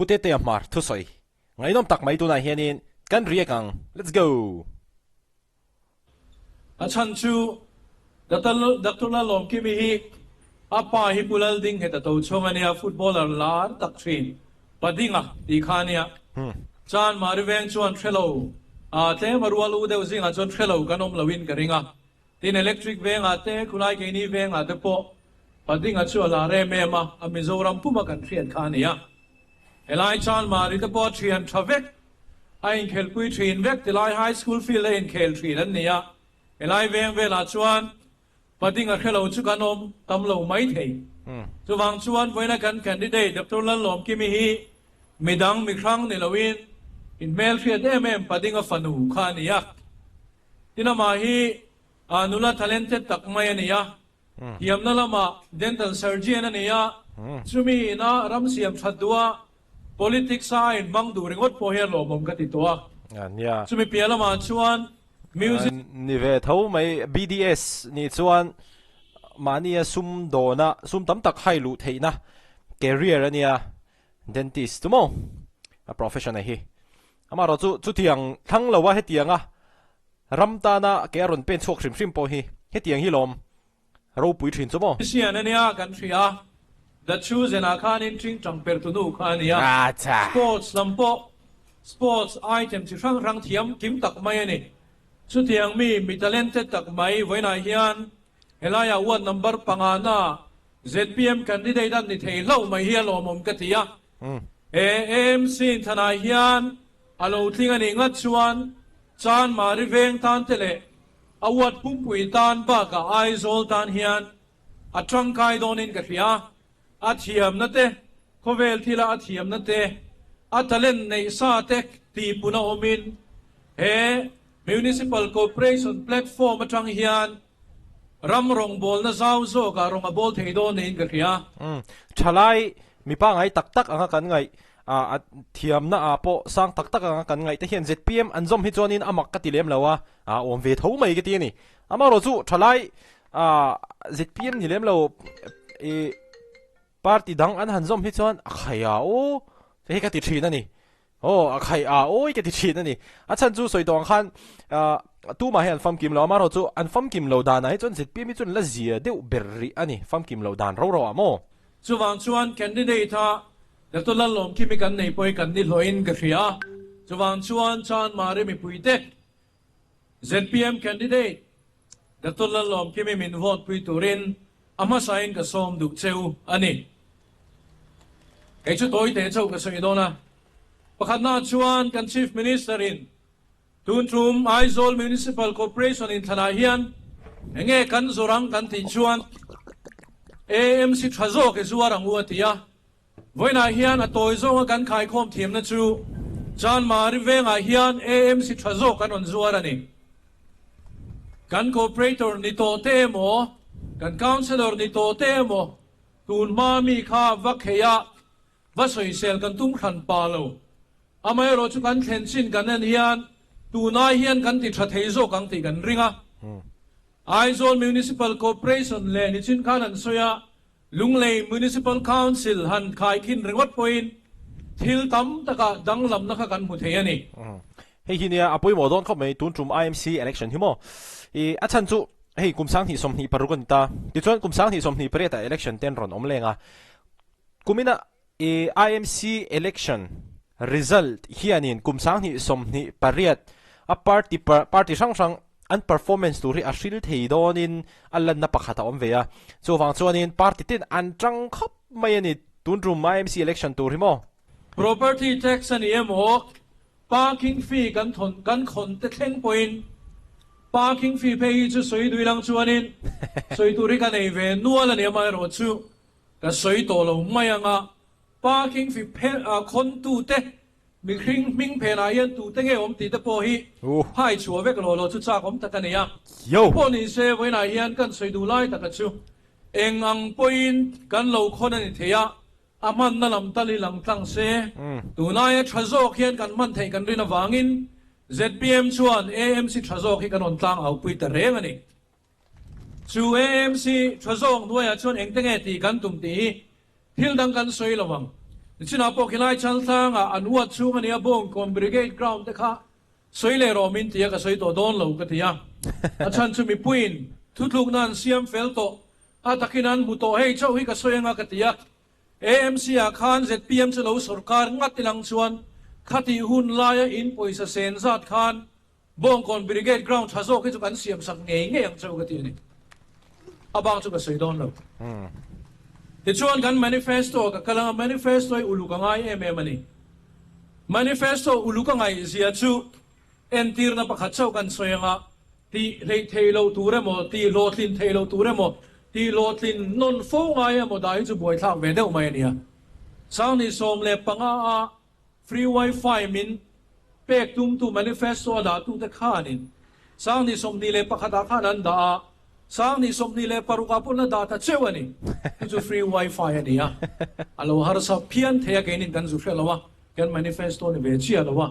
Pu Tetea Hmar thu soi ngai nom tak mai tu na hianin kan riakang let's go achan chu daktuna lom ki mi hi apa hi pulal ding heta to chongania footballer lar tak thin padinga ti khania chan mariveng chuan thelo a te marwal u deu zinga chon thelo kanom lawin karinga tin electric veng a te khulai ke ni veng a te po padinga chu la re mema a mizoram puma kan thian khania elai chan mari te po thian thavek ain khel pui thin vek tilai high school field in khel thin an nia elai veng vela chuan padinga khelo chu kanom tamlo mai thei chuwang chuan voina kan candidate dr lom ki mi hi midang mikrang ni lawin in mel fiat em padinga fanu khania tinama hi anula talented takmay ania hiamna lama dental surgeon ania chumi na ramsiam thadwa politics side mang du ringot po hian lomom ka titwa ania chumi pialama chuan music ni ve tho mai BDS ni chuan mania sum dona sum tam tak hai lu theina career ania dentist tumo a profession hi amaro chu thiang thang lawa he tianga ramtana ke ron pen chok hrim po hi he tiang hi lom ro pui thin chumo sian ania kan thria the choose and akhan in tring tang per tu nu khania acha sports lampo sports item chi rang thiam kim tak mai ani chu tiang mi talented tak mai voina hian helaya one number pangana ZPM candidate an ni thei lo mai hi lo mom ka tia AMC thana hian alo thing ani ngat chuan chan mari veng tan tele awat pumpui tan ba ka aizol tan hian atang kai donin ka thia athiam na te khovel thila athiam na te atalen nei sa tek ti puna omin he municipal corporation platform atang hian ramrong bol na zau zo ka rong a bol thei donin ka thia thalai mi pa ngai tak anga kan ngai a thiam na apo sang tak anga kan ngai te hian ZPM anzom hi chonin amak ka tilem lawa a om ve tho mai ke ti ni amaro chu thalai ZPM ni lem lo e party dang an hanzom hi chon akhaya o he ka ti thina ni akhai o ke ti thina ni achan chu soidong khan tu ma hian fam kim lo amaro chu an fam kim lo dan ai chon ZPM hi chon la zia deu berri ani fam kim lo dan ro amo chuwang chuan candidate ha dr lom ki mi kan nei poi kan ni loin ka thria chuwang chuan chan mari mi puite ZPM candidate dr lom ki mi min vote pui turin ama sain ka som du cheu ani kai chu toi te chau ka soi dona pakhat na chuan kan chief minister in tuntrum aizol municipal corporation in thana hian enge kan zorang kan ti chuan AMC thazo ke zuarang uatia voina hian a toy zonga kan khai khom thiam na chu chan mari venga hian AMC thazo kan on zuarani kan cooperator ni to te mo kan councilor ni to te mo tun ma mi kha vakheya vasoi sel kan tum khan palo amai ro chu kan thlen chin kan an hian tuna hian kan ti tha thei zo kan ti kan ringa Aizol Municipal Corporation le ni chin khan an soya lunglei Municipal Council han khai khin ringot point thil tam taka danglam na kha kan mu thei ani hei hinia apoi modon khop mai tun trum IMC election himo e achan chu hei kumsang hi somni parugon ta ti chuan kumsang hi somni preta election ten ron omlenga kumina e IMC election result hianin kumsang hi somni pariat a party sang an performance tu ri a hril thei donin allan na pakhata omveya chuwang chuanin party tin an tang khop mai ani tunrum IMC election tur himo property tax ani emo parking fee kan khon te thleng point parking fee pay chu soi dui lang chuanin soi turi kan ei ve nual ani mai ro chu ka soi to lo mai anga parking fee khon tu te mi khring ming phe na yan tu te nge om ti te po hi hai chuwa vek lo chu cha kom ta kan ya yo po ni se we na hian kan soi du lai ta ka chu eng ang point kan lo khon ani theya aman na lam tali lang tlang se tu na ye thazo khian kan man thei kan rina wangin ZPM chuan AMC thazo khi kan on tlang au pui ta reng ani chu AMC thazo nuaya chuan eng te nge ti kan tum ti thil dang kan soi lawang xin apo khilai chal thang anuat chung ania bong congregate ground te kha soile romin tia ka soi to don lo ka tia achan chu mi puin thutluk nan siam fel to atakinan mu to hei chau hi ka soenga ka tia AMC a khan ZPM chu lo sarkar ngat tilang chuan khati hun laia in poisa sen zat khan bong congregate ground thazo ke chu kan siam sak nge ang chau ka tia ni abang chu ka soi don lo ti chuan kan manifesto ka kalanga manifesto ai ulukangai ani manifesto ulukangai zia chu entir na pakhat chau kan soyanga ti rei theilo ture mo ti lotlin theilo ture mo ti lotlin non fo ngai mo dai chu boi thak ve deuh mai ania sang ni som le panga a free wifi min pek tum tu manifesto da tu te khanin sang ni som ni le pakhata khanan da sang ni som ni le paruka pun na data chewani chu free wifi ania alo har sa phian thea kenin kan zu phelawa kan manifesto ni ve chi alowa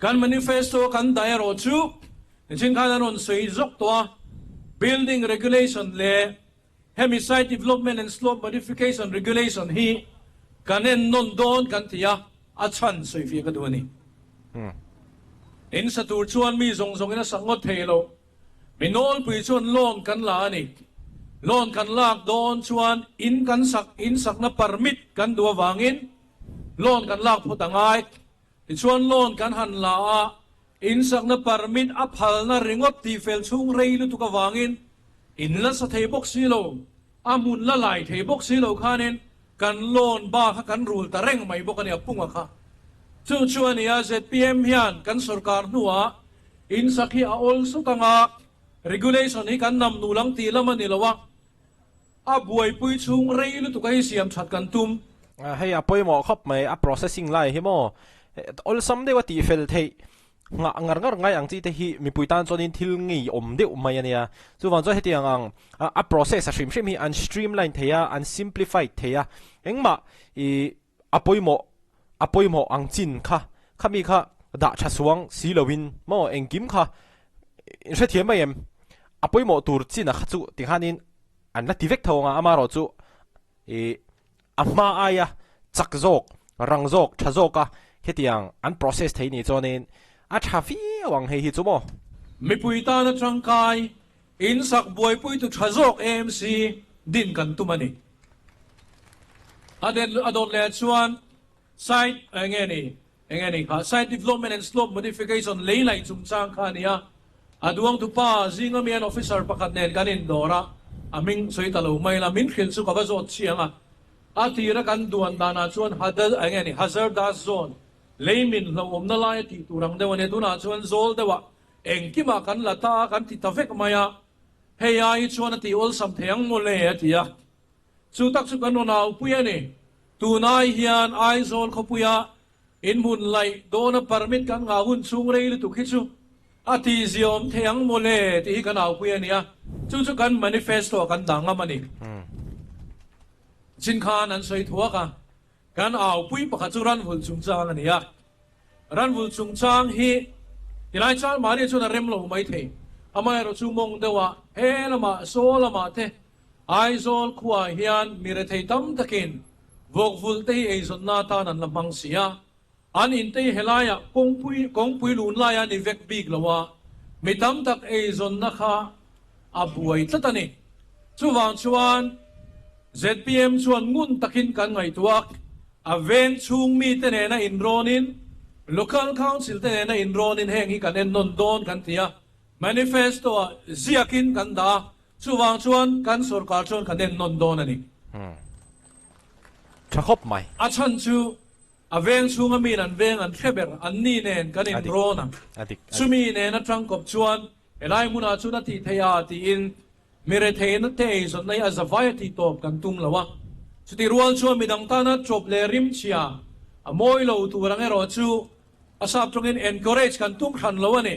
kan manifesto kan dairo chu chin khan on soi zok to building regulation le Hemicide development and slope modification regulation hi kanen non don kan tia achan soi fi ka duani in sa tur chuan mi zong zong ina sangot thelo minol pui chuan lon kan la ani lon kan lak don chuan in sak na permit kan duwa wangin lon kan lak phutangai ti chuan lon kan han la a in sak na permit aphal na ringot ti fel chung reilu tu ka wangin in la sa thei box silo amun la lai thei box silo khanin kan lon ba kha kan rul ta reng mai bokani apunga kha chu chuan ya ZPM hian kan sarkar nuwa in sakhi a also tanga regulation hi kan nam nu lang ti lama ni lawa a buai pui chung reilu tu kai siam that kan tum hay apoi mo khop mai a processing lai hi mo ol sam de wa ti fel thei nga ngar ngai ang chi te hi mi puitan chonin thil ngi om de mai ania chu wan cho heti ang a process a shrim hi an streamline theya an simplified theya engma I apoi mo ang chin kha khami kha da tha suang si lowin mo engkim kha se thiam mai em apoi mo tur chin a khachu ti hanin an la tivek thonga amaro chu amma aya chakjok rangjok thajoka hetiang an process thei ni chonin a thafi wang hei hi chumo mi pui ta na trangkai in sak buai pui tu thazok AMC din kan tumani adon le chuan site engeni kha site development and slope modification leilai chungchang kha nia aduang tu pa zinga mian officer pakhat nen kanin dora aming soi talo mai la min khil chu ka ba zot chianga atira kan duan dana chuan hazardous zone leimin lo omna lai ti turang dewane duna chuan zol dewa engkima kan lata kan ti tavek maya heya I chuan ti ol sam theng mole atia chu tak chu kan nau puya ni tunai hian ai zol khopuya in mun lai dona permit kan nga hun chung reil tu khichu ati ziom theng mole ti kan nau puya ni a chu kan manifesto kan danga mani chin khan an soi thua ka kan aw pui pakha chu ran hul chungchang ania ran hul chungchang hi tilai chal mari chu na rem lo mai the amai ro chu mong dewa he lama so lama the ai zol khuwa hian mire thei tam takin vok vul te ei zon na ta nan lamang sia an in te helaya kong pui lun la ya ni vek big lawa mi tam tak ei zon na kha abuai tatani chu wang chuan ZPM chuan ngun takin kan ngai tuak aven chung mi te ne na inronin local council te ne na inronin heng hi kan en non don kan tia manifesto ziakin kan da chuwang chuan kan sarkar chuan kan en non don ani thakop mai achan chu aven chung amin an veng an kheber an ni nen kan in rona chumi ne na tangkop chuan elai muna chu na ti theya ti in mire thein te zon nei azavaya ti top kan tum lawa chuti rual chu midang ta na chop le rim chia amoi lo tu rang ero chu asap tongin encourage kan tum khan lawa ni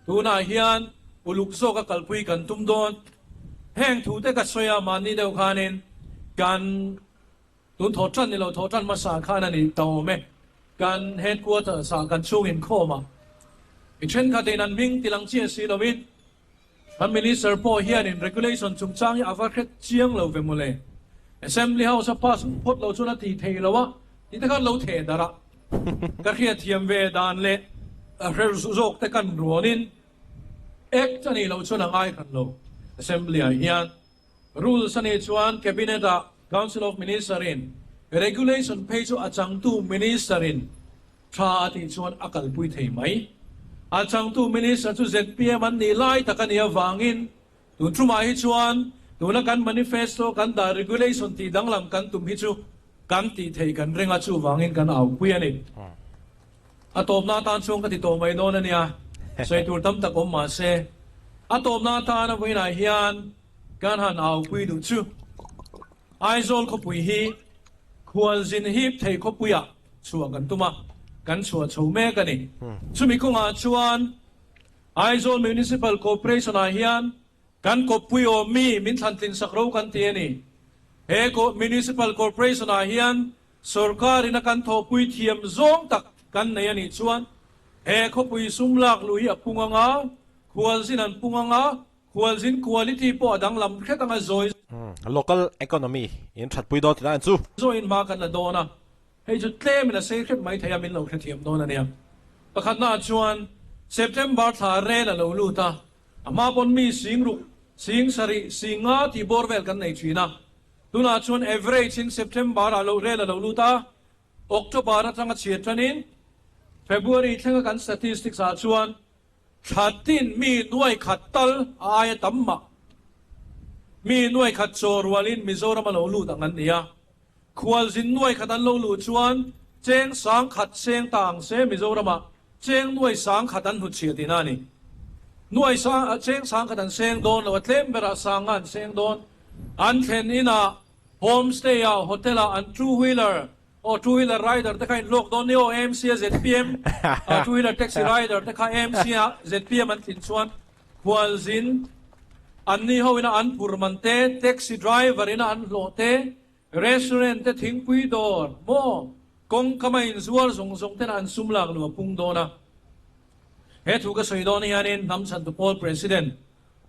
tuna hian uluk zo ka kalpui kan tum don heng thu te ka soya mani deu khanin kan tun thotran ni lo thotran ma sa khana ni taw me kan headquarter sa kan chung in khoma I chen ka te nan ming tilang chia si lovin Prime Minister po hian in regulation chungchang avakhet chiang lo ve mole Assembly House a pass pot lo chuna ti thei lawa นี่ถ้ากันเราเทดาระก็เขียนเทียมเวดานเละเรื่องสุจกแต่กันรัวนินเอ็กจะนี่เราชวนง่ายกันเรา Assembly เฮียน rules นี่ชวน Cabinet Council of Ministerial regulation เพจอาจังตู้ Ministerial ชาติชวนอักลปุยเทไหมอาจังตู้ Ministerial จุด ZPM มันนี่ไล่ตะกันเนี่ยวางอินตุนทุ่มให้ชวนตุนกัน manifesto กันด่า regulation ที่ดังลำกันตุ่มฮิจูกันตีเทกันเร่งอาชูวางอินกันเอาปุยนี่อาตบนาตานช่วงกันที่โตไม่โดนเนี่ยใส่ตัวตั้มตะกมมาเสอาตบนาตานไว้ไหนเฮียนการหันเอาปุยดูชูไอโซลเขาปุยฮีควรสินฮีบเทเขาปุยอะชัวกันตุมากันชัวชูแม่กันนี่ชุมิคงอาชวนไอโซล Municipal Corporation เฮียนกันกบปุยโอมีมินทันตินสักรูกันเตียนี่เฮโก Municipal Corporation เฮียนสุรการินักันทอปุยเทียมซงตักกันในยันชวนเฮเขาปุยซุ่มลักลุยปุงงาควรสินันปุงงาควรสิน quality ปอดังลำแค่ตั้งจอย local economy อินทัดปุยดอที่นั่นจู่จอยมากันละโดนะให้จุดเล่มินะเซคไม่ทยามินเราเทียมโดนเนี่ยประคันหน้าชวน September ทาเรละเราลูตาอามาบนมีสิงรุสิงสรีสิงาที่บอร์เวลกันในชีนะดูน่าชวน average in September เราเรละเราลูตา October ทั้งเฉียดทันิน February ทั้งกัน statistics อาชวนขัดตินมีหน่วยขัดตัลอายตัมมะมีหน่วยขัดโจรวลินมิโซรามาโลลูต่างนั้นเนี่ยควรสินหน่วยขัดตันโลลูชวนเจงสังขัดเซงต่างเซมิโซรามาเจงหน่วยสังขัดตันหุดเฉียดินานี่หน่วยสังเจงสังขัดตันเซงโดนแล้วเทมเบราสังกันเซงโดนอันเทนินาโฮมสเตย์โฮเทลอันทรูวีลเลอร์โอ้ทรูวีลเลอร์ไรเดอร์แต่ใครโลกโดนนี่โอเอ็มซีเอสพีเอ็มทรูวีลเลอร์แท็กซี่ไรเดอร์แต่ใครเอ็มซีเอสพีเอ็มมันติดชวนควรสินอันนี้เขาอินาอันพูร์มันเต้แท็กซี่ไดรเวอร์อินาอันโลเต้รีสอร์ทเต้ทิ้งปุยดอร์โมกงขมาอินสวอร์ส่งเต้นอันซุ่มหลักหรือว่าพุงโดนะเฮตุก็สวยโดนยันนินนำสันตุพอลประธาน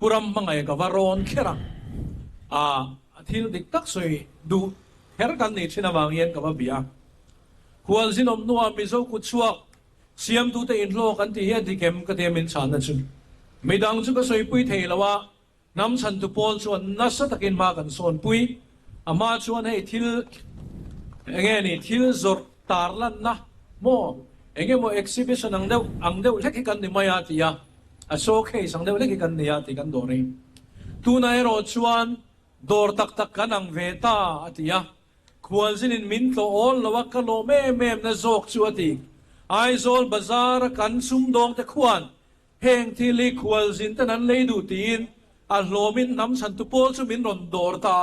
ปุรัมมังไงกับวารอนเคระที่ดิกตักสวยดูเฮร์กันนี่ชินาบางเย็นกับว่าเบียควรสินอมนัวมิโซกุชัวเสียมตูเตอินโลกันที่เฮติเกมก็เตมินชานนั่นชุนไม่ดังชุก็สวยปุยเทลว่านำสันตุพอลชวนนัสตะกินมากันส่วนปุยอามาชวนให้ทิลเงี้ยนี่ทิลจอร์ตาร์ลันนะโมเงี้ยโมเอ็กซิบิชันอังเดวเล็กกันนี่มายาติยาโชว์เคสอังเดวเล็กกันนี่ยาติกันโดรีตูนายรอชวนดอร์ตักกันอังเวตาติยาควรสินินมินโตอลละวักกะโลเมนะโจกชัวติไอโซลบาซาร์กันซุมดองตะควรเฮงที่ลิควรสินตะนั้นเลยดูตีนอัลโลมินน้ำสันตุโพสุมินรอนดอร์ตา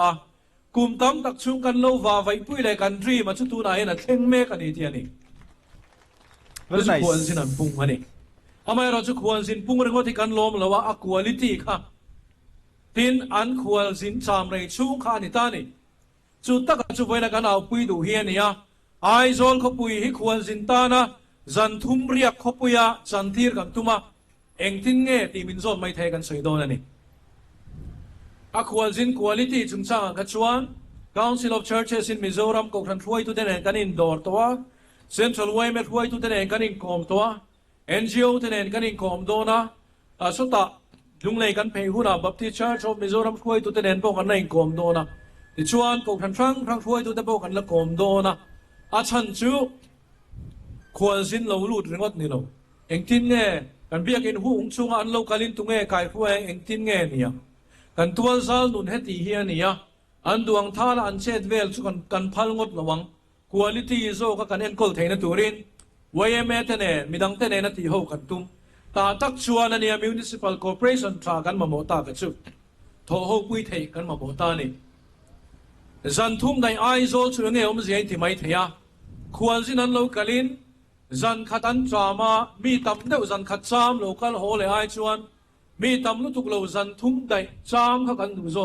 กุมตั้มตักชุงกันโลวาไว้ปุยเลยกันรีมาชุตูนายนะเท่งเมกันนี่เทียนี่เราจะควรสินันปุงมันนี่ทำไมเราจะควรสินปุงเรื่องที่กันลมหรือว่าควอลิตี้ค่ะทินอันควรสินจามเรชุงข้านิตานี่จุดตักจุดไว้ในกันเอาปุยดูเฮียนี่ยไอโซลเขาปุยให้ควรสินตานะจันทุมเรียกเขาปุยจันทีร์กันตุมาเองทิ้งเงี้ยตีมินโซนไม่เทกันสวยโดนนี่ควรสิน quality จุงช่างกันชวน Council of Churches in Mizoram ก็ทันช่วยทุกเดือนกันอินดอร์ตัว Central Way ไม่ช่วยทุกเดือนกันอินคอมตัว NGO ทุกเดือนกันอินคอมโดนะสุดท้ายลุงเลยกันเพย์หุ่นBaptist Church of Mizoram ช่วยทุกเดือนพวกกันในคอมโดนะที่ชวนก็ทันทั้งช่วยทุกเดือนพวกกันละคอมโดนะฉันชูควรสินเราหลุดเรื่องนี้เราเองทิ้งเงี้ยกันเบียกินหูชุ่งอันเราการินตุงเงี้ยกายช่วยเองทิ้งเงี้ยเนี่ยกันตัวซาลนุนเฮตีเฮียนี่อันดวงท่าอันเช็ดเวลชุกันพัลงดระวังคุณภาพโซก็กันเอ็นกอลเทนตัวรินวัยเมตเน่มีดังเตเนนัติโฮกันตุมตาตักชวนเนี่ย Municipal Corporation ทรากันมาโมตากันชุดทอโฮกุยเทกันมาโมตานี่จันทุ่มในไอโซลชุดเนี่ยผมเสียที่ไม่เทียควรสินั้นเรากลินจันขัดันจามามีตำเดียวจันขัดจามโลกัลโฮเลยไอชวนมีตำลุตุกเราจันทุ่มได้จามเขากันดูโซ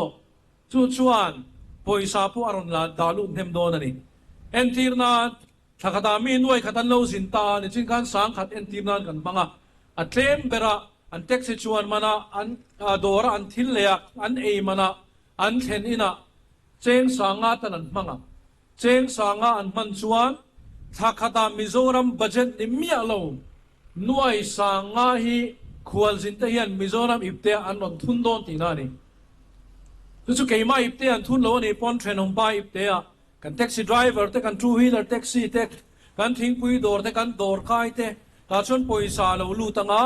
ชุดชวนปอยซาผู้อารมณ์ละดาลุมเทมโดนนี่เอ็นทีร์นาถ้าขัดมีหน่วยขัดันเราสินตาในจิงการสังขัดเอ็นทีร์นากันบังอันเทมเบระอันเท็กซิชวนมานะอันดอระอันทิลเลียอันเอมานะอันเทนอินะเจงสังอาตันบังเจงสังอาอันมันชวน thakata Mizoram budget ni mialo nuai sanga hi khual zin te hian Mizoram ipte an on thun don ti na ni chu keima ipte an thun lo ni pon thren hom pa ipte a kan taxi driver te kan two wheeler taxi te kan thing pui dor te kan dor kai te ta chon poisa lo lu tanga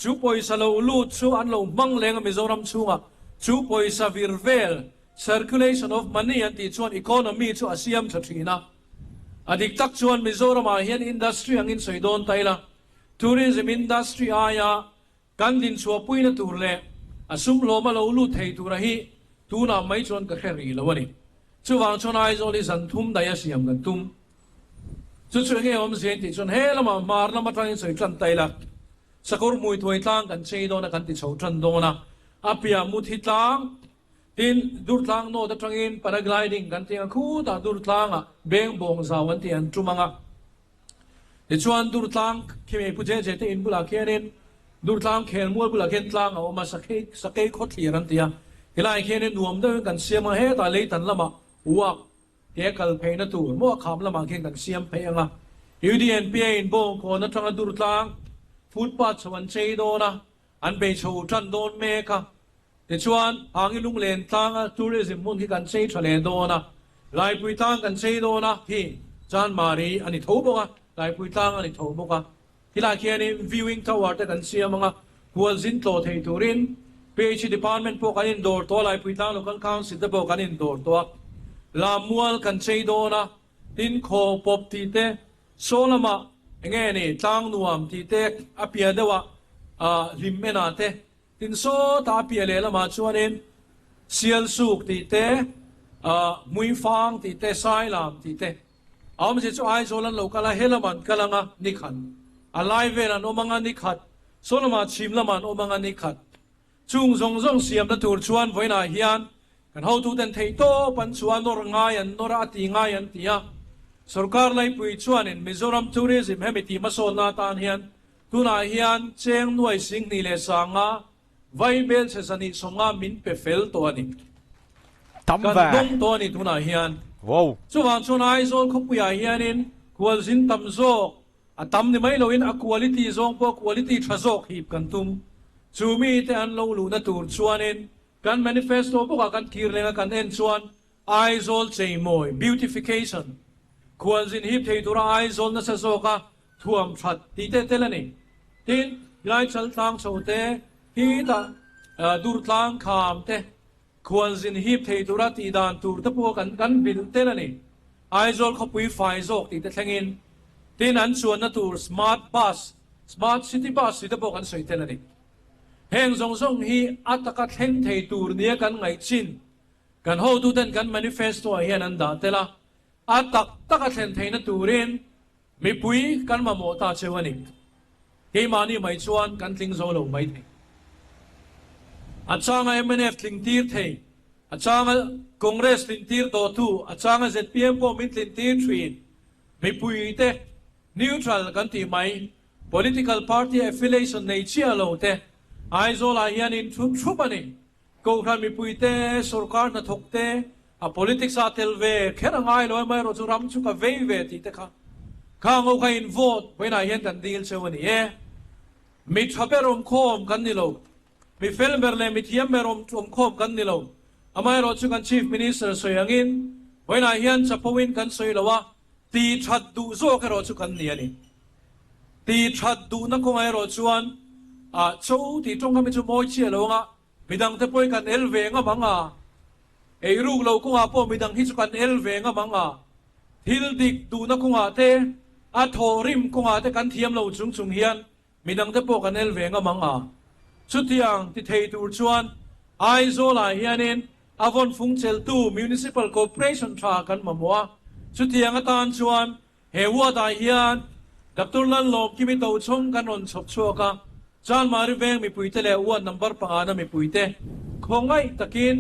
chu poisa lo lu chu an lo mang leng Mizoram chunga chu poisa virvel circulation of money and ti chuan economy chu asiam thathina adik tak chuan Mizoram a hian industry angin soidon taila tourism industry aya kan din chua puina turle asum loma lo lu thei turahi tuna mai chuan ka kheri lawani chuwang chuan ai zoli zan thum daya siam kan tum chu nge om zen ti chuan he lama mar lama tang soi tlan taila sakur mui thoi tlang kan chei dona kan ti chho than dona apia muthi tlang tin dur tlang no da tangin paragliding kan tinga khu da dur tlanga beng bong zawan ti an tumanga ti chuan dur tlang khime puje je te in bula khenin dur tlang khel mul bula khen tlang o ma sakei khotli ran tia hilai khenin nuam da kan siam he ta le tan lama uak te kal pheina tu mo kham lama khen kan siam pheanga UDNPA in bong ko na tanga dur tlang footpath chawan chei dona an be chho tran don me ka ti chuan angin lung len tanga tourism mun hi kan chei thale dona lai pui tang kan chei dona hi chan mari ani thoboka lai pui tang ani thoboka hila khiani viewing tower te kan siamanga hual zin tlo thei turin PH department po kanin dor to lai pui tang local council te po kanin dor to la mual kan chei dona tin kho pop ti te solama nge ni tang nuam ti te apia dewa limmena te tin so ta pia le lama chuanin sial suk ti te mui fang ti te sai lam ti te am je chu ai zolan lokala helaman kalanga nikhan alai velan omanga nikhat solama chimlaman omanga nikhat chung zong zong siam na tur chuan voina hian kan ho tu den thei to pan chuan nor ngai an nora ti ngai an tia sarkar lai pui chuan in Mizoram tourism hemiti masol na tan hian tuna hian cheng nuai sing ni le sanga vai bel se sani songa min pe fel to ani tam kan va dong to ani tuna hian wow chuwang chon ai zol khopuya hianin kual zin tam zo atam ni mai loin a quality zong po quality thazok hip kan tum chumi te an lo lu na tur chuanin kan manifesto po ka kan kir lenga kan en chuan ai zol chei moi beautification kual zin hip thei tura ai zol na sa zoka thuam that ti te telani tin lai chal tang chote hi ta dur tlang kham te kual zin hip thei tura ti dan tur te po kan bil telani ai zol khopui fai zok ti te thlengin tin an chuan na tur smart bus smart city bus ti te po kan soi telani heng zong zong hi ataka thleng thei tur nia kan ngai chin kan ho tu den kan manifesto hian an da tela atak taka thlen thei na turin mi pui kan ma mo ta chewani ke mani mai chuan kan tling zo lo mai thei achanga MNF tling tir thei achanga congress tling tir do tu achanga ZPM ko min tling tir thin mi pui te neutral kan ti mai political party affiliation nei chia lo te ai zo la hian in thu bani ko khan mi pui te sarkar na thok te a politics a telve khera ngai loi mai ro chu ram chu ka ve ti te kha khang o kha in vote when I hian kan deal chewani e mi thaperom khom kan ni lo mi felber le mi thiam merom chom khom kan ni lo amai ro chu kan chief minister soyangin when I hian chapawin kan soi lawa ti that du zo ka ro chu kan ni ani ti that du na ko ngai ro chuan a chou ti tong ka mi chu moi chia lo nga midang te poi kan elve nga manga ei ruk lo ko nga po midang hi chu kan elve nga manga thil dik du na ko nga te a thorim ko nga te kan thiam lo chung chung hian midang te po kan elve nga manga chutiang ti thei tur chuan ai zo la hianin avon fungchel tu municipal corporation tha kan mamwa chutiang atan chuan hewa da hian Dr. Lan Lom kimi to chong kan on chop chuaka chan mari veng mi puite le uan number pangana mi puite khongai takin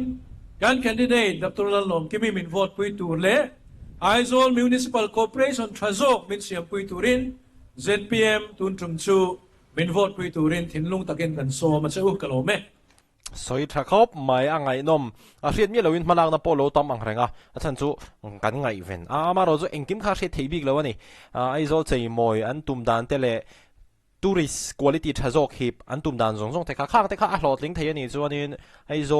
kan candidate Dr. Lan Lom kimi min vote pui tur le Aizol Municipal Corporation thazok min siam pui turin ZPM tun chung chu min vote pui turin thinlung takin kan so ma cheu kalome สอยทักครับไม่อ่างไงนมเรียนมีเราวินมาลางนับโปโลตอมอังเรงฉันจูกันไงเวนมาเราจูเอ็งกิมข้าเสียทีบิกแล้วนี่ไอโซใจมวยอันตุ่มดันเตเลตูริสคุณภาพทะจอกฮิปอันตุ่มดันส่งแต่ข้างแต่ข้าหลอดลิงเทียนี่จวนนี้ไอโซ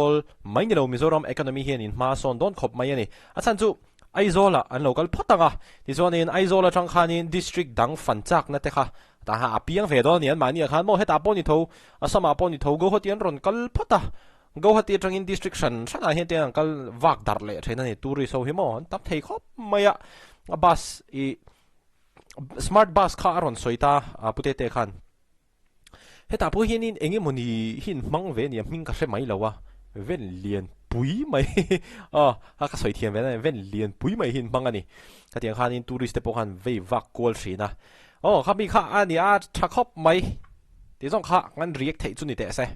ไม่เนี่ยเรามิโซรัมเอคอนมีเฮียนินมาส่วนโดนขบไม่นี่ฉันจูไอโซละอันเราก็พัดตังที่จวนนี้ไอโซละจังขานินดิสทริกดังฟันจักนั่นแต่ข้าแต่หาเพียงเวดอนเนี่ยมันเนี่ยขันโมเหตุอาปนิทูสมาปนิทูกูหัดยันรอนกัลพัดตากูหัดยันจังอินดิสทริกชันฉันอาเห็นเตียงกัลวักดาร์เล่ใช่นั่นนี่ตูริโซฮิโมตับเทคอบไม่อะบัสอีสมาร์ทบัสข้ารอนสวยตาพุเตเตขันเหตุอาผู้เห็นนี่เองมันนี่หินมังเวนี่มิงก็ใช่ไหมแล้ววะเว้นเลียนปุยไหมฮักสวยเทียนเว้นเลียนปุยไหมหินมังอันนี้ก็เตียงขันนี่ตูริสเตปขันเววักกอลสีนะข้ามีข้าอันนี้ชักคบไหมที่ต้องข้างั้นเรียกเทจุนี่เตะเซ่